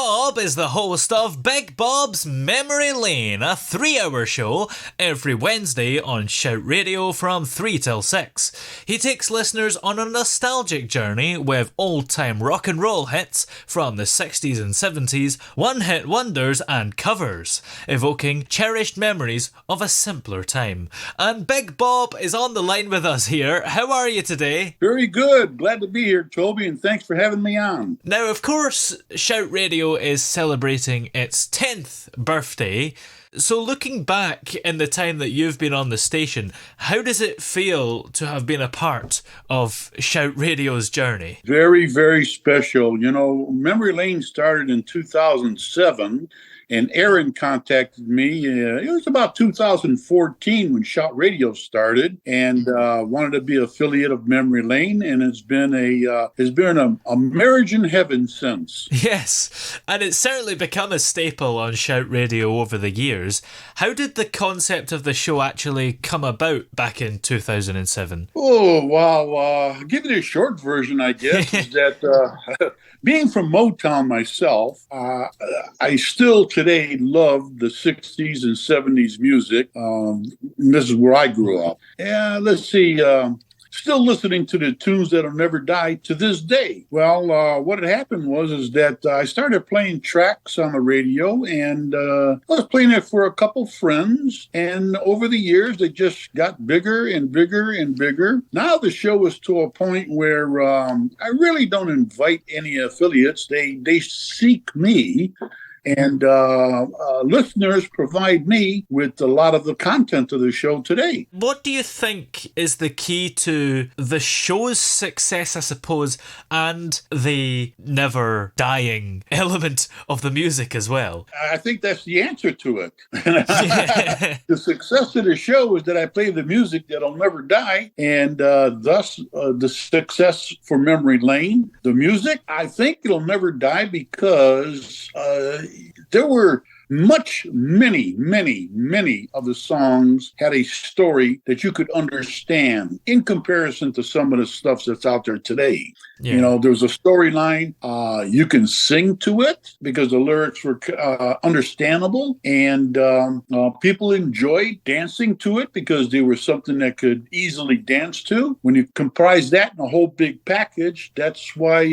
Bob is the host of Big Bob's Memory Lane, a 3-hour show every Wednesday on Shout Radio from 3 till 6. He takes listeners on a nostalgic journey with old-time rock and roll hits from the 60s and 70s, one-hit wonders and covers, evoking cherished memories of a simpler time. And Big Bob is on the line with us here. How are you today? Very good. Glad to be here, Toby, and thanks for having me on. Now, of course, Shout Radio is celebrating its 10th birthday. So looking back in the time that you've been on the station, how does it feel to have been a part of Shout Radio's journey? Very, very special. You know, Memory Lane started in 2007. And Aaron contacted me. It was about 2014 when Shout Radio started, and wanted to be affiliate of Memory Lane. And it's been a marriage in heaven since. Yes, and it's certainly become a staple on Shout Radio over the years. How did the concept of the show actually come about back in 2007? Oh, wow. Give it a short version, I guess, is that being from Motown myself, I still today love the 60s and 70s music. This is where I grew up. Yeah, let's see. Still listening to the tunes that'll never die to this day. Well, what had happened was that I started playing tracks on the radio, and I was playing it for a couple friends. And over the years, they just got bigger and bigger and bigger. Now the show is to a point where I really don't invite any affiliates. They seek me. And listeners provide me with a lot of the content of the show today. What do you think is the key to the show's success, I suppose, and the never dying element of the music as well? I think that's the answer to it. The success of the show is that I play the music that'll never die, and thus the success for Memory Lane. The music, I think it'll never die because there were many of the songs had a story that you could understand in comparison to some of the stuff that's out there today. Yeah. You know, there's a storyline. You can sing to it because the lyrics were understandable, and people enjoyed dancing to it because they were something that could easily dance to. When you comprise that in a whole big package, that's why.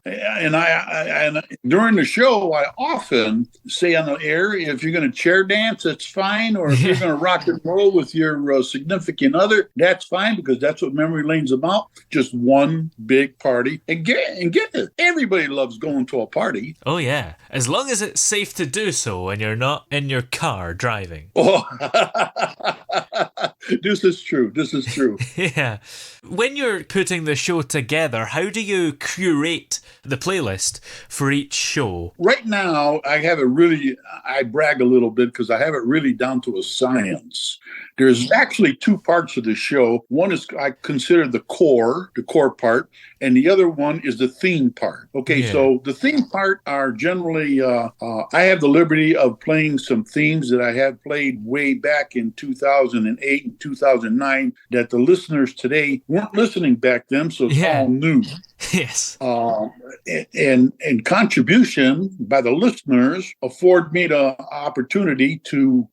And during the show, I often say on the air, if you're going to chair dance, that's fine. Or if you're going to rock and roll with your significant other, that's fine, because that's what Memory Lane's about. Just one big party. And get it. Everybody loves going to a party. Oh, yeah. As long as it's safe to do so and you're not in your car driving. Oh, This is true. Yeah. When you're putting the show together, how do you curate the playlist for each show? Right now, I brag a little bit because I have it really down to a science. There's actually two parts of the show. One is, I consider the core part, and the other one is the theme part. Okay, yeah. So the theme part are generally, I have the liberty of playing some themes that I have played way back in 2008 and 2009 that the listeners today weren't listening back then, so it's all new. Yes. And contribution by the listeners afford me the opportunity to,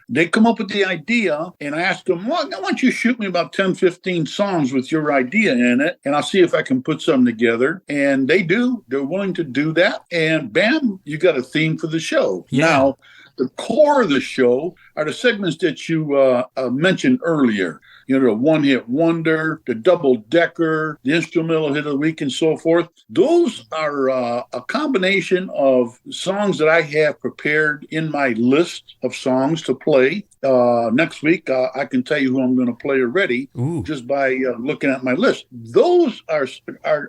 they come up with the idea, and I ask them, well, why don't you shoot me about 10, 15 songs with your idea in it, and I'll see if I can put something together. And they do. They're willing to do that. And bam, you got a theme for the show. Yeah. Now, the core of the show are the segments that you mentioned earlier. The one-hit wonder, the double-decker, the instrumental hit of the week, and so forth. Those are a combination of songs that I have prepared in my list of songs to play. Next week, I can tell you who I'm going to play already. Ooh. Just by looking at my list. Those are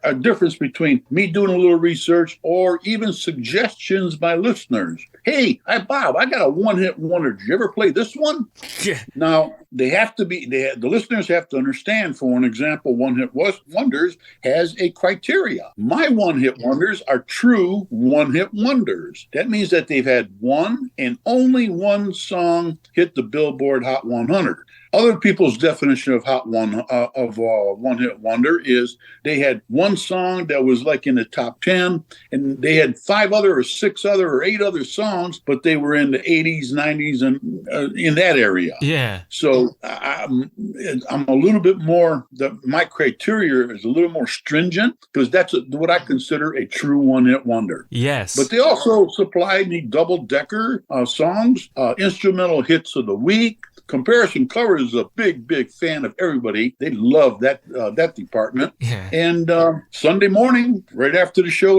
a difference between me doing a little research or even suggestions by listeners. Hey, Bob, I got a one-hit wonder. Did you ever play this one? Yeah. Now, the listeners have to understand, for an example, one-hit wonders has a criteria. My one-hit wonders are true one-hit wonders. That means that they've had one and only one song hit the Billboard Hot 100. Other people's definition of one hit wonder is they had one song that was like in the top 10, and they had 5 other or 6 other or 8 other songs, but they were in the 80s, 90s, and in that area. Yeah. So I'm a little bit more, my criteria is a little more stringent, because that's what I consider a true one-hit wonder. Yes. But they also supplied me double-decker songs, instrumental hits of the week. Comparison Covers is a big fan of everybody. They love that department. Yeah. And Sunday morning, right after the show,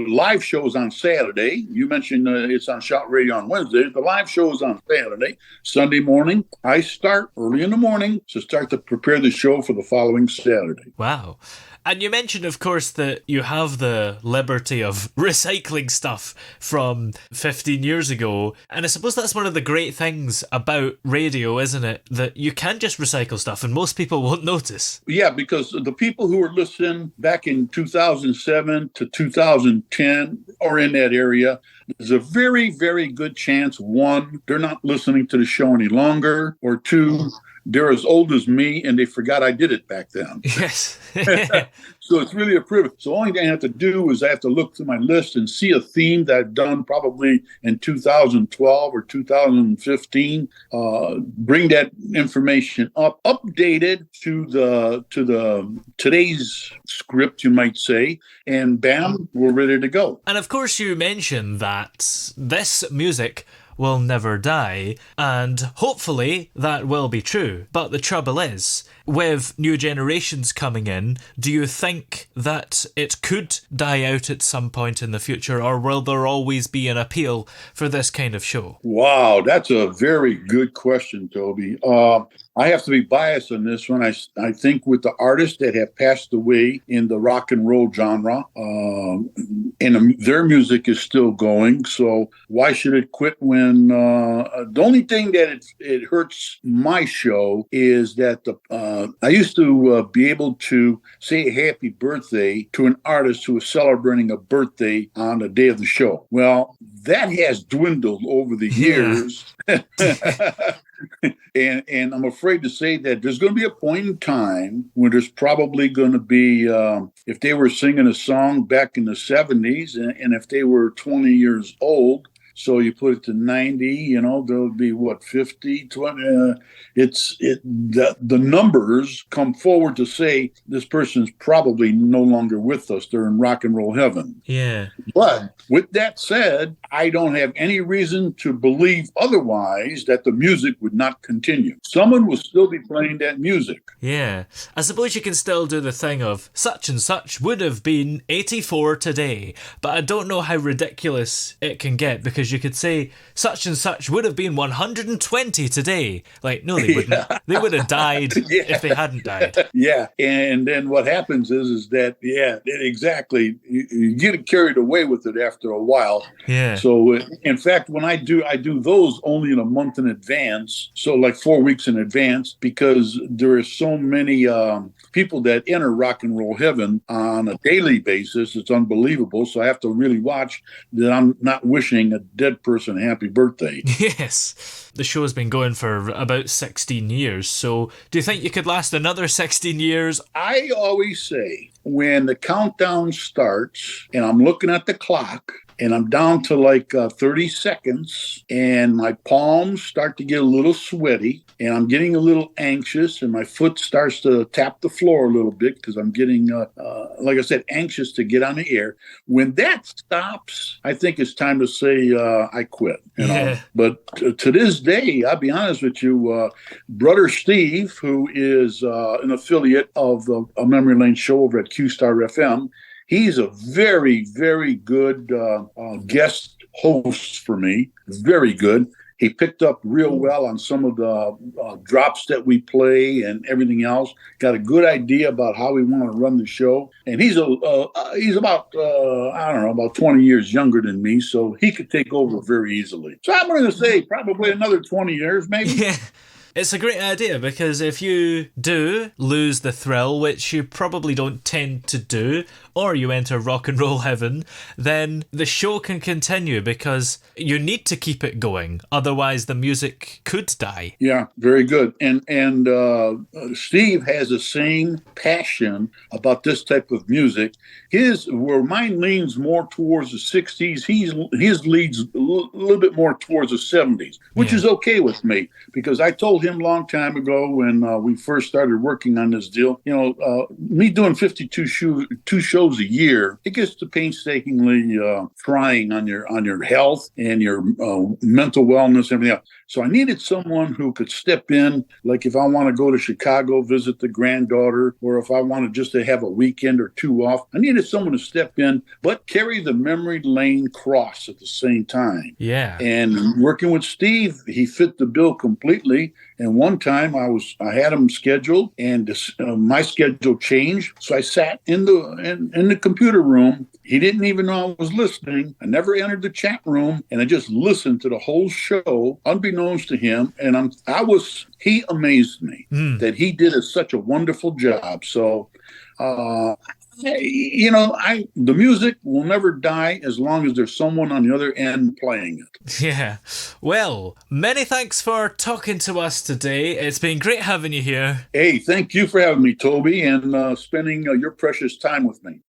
live shows on Saturday. You mentioned it's on Shout Radio on Wednesday. The live show is on Saturday. Sunday morning, I start early in the morning to start to prepare the show for the following Saturday. Wow. And you mentioned, of course, that you have the liberty of recycling stuff from 15 years ago. And I suppose that's one of the great things about radio, isn't it? That you can just recycle stuff and most people won't notice. Yeah, because the people who were listening back in 2007 to 2010 or in that area, there's a very, very good chance, 1, they're not listening to the show any longer, or 2, they're as old as me and they forgot I did it back then. Yes. So it's really a privilege. So the only thing I have to do is I have to look through my list and see a theme that I've done probably in 2012 or 2015. Bring that information up, updated to the today's script, you might say, and bam, we're ready to go. And of course, you mentioned that this music will never die, and hopefully that will be true. But the trouble is, with new generations coming in, do you think that it could die out at some point in the future, or will there always be an appeal for this kind of show? Wow, that's a very good question, Toby. I have to be biased on this one. I think with the artists that have passed away in the rock and roll genre, and their music is still going, so why should it quit when the only thing that it hurts my show is that I used to be able to say happy birthday to an artist who was celebrating a birthday on the day of the show. Well, that has dwindled over the years. And I'm afraid to say that there's going to be a point in time when there's probably going to be, if they were singing a song back in the 70s, and if they were 20 years old, so you put it to 90, there'll be 50, 20. The numbers come forward to say this person's probably no longer with us. They're in rock and roll heaven. Yeah. But with that said, I don't have any reason to believe otherwise that the music would not continue. Someone will still be playing that music. Yeah. I suppose you can still do the thing of such and such would have been 84 today, but I don't know how ridiculous it can get, because you could say such and such would have been 120 today. Like, no, they wouldn't. Yeah. They would have died if they hadn't died. Yeah. And then what happens is that, exactly. You get carried away with it after a while. Yeah. So, in fact, when I do those only in a month in advance. So like 4 weeks in advance, because there are so many people that enter rock and roll heaven on a daily basis. It's unbelievable. So I have to really watch that I'm not wishing a dead person happy birthday. Yes. The show's been going for about 16 years. So do you think you could last another 16 years? I always say when the countdown starts and I'm looking at the clock, and I'm down to like 30 seconds, and my palms start to get a little sweaty, and I'm getting a little anxious, and my foot starts to tap the floor a little bit because I'm getting, like I said, anxious to get on the air. When that stops, I think it's time to say I quit. Yeah. But to this day, I'll be honest with you, Brother Steve, who is an affiliate of the Memory Lane show over at Q-Star FM, he's a very, very good guest host for me. Very good. He picked up real well on some of the drops that we play and everything else. Got a good idea about how we want to run the show. And he's about 20 years younger than me, so he could take over very easily. So I'm going to say probably another 20 years, maybe. Yeah. It's a great idea, because if you do lose the thrill, which you probably don't tend to do, or you enter rock and roll heaven, then the show can continue because you need to keep it going. Otherwise, the music could die. Yeah, very good. And Steve has the same passion about this type of music. Where mine leans more towards the 60s, his leads a little bit more towards the 70s, which is okay with me, because I told him a long time ago when we first started working on this deal, me doing 52 shows a year, it gets to painstakingly trying on your health and your mental wellness and everything else. So I needed someone who could step in, like if I want to go to Chicago, visit the granddaughter, or if I wanted just to have a weekend or two off, I needed someone to step in, but carry the memory lane cross at the same time. Yeah. And working with Steve, he fit the bill completely. And one time I had him scheduled, and my schedule changed. So I sat in the computer room. He didn't even know I was listening. I never entered the chat room, and I just listened to the whole show, unbeknownst to him. And he amazed me that he did such a wonderful job. So, the music will never die as long as there's someone on the other end playing it. Yeah. Well, many thanks for talking to us today. It's been great having you here. Hey, thank you for having me, Toby, and spending your precious time with me.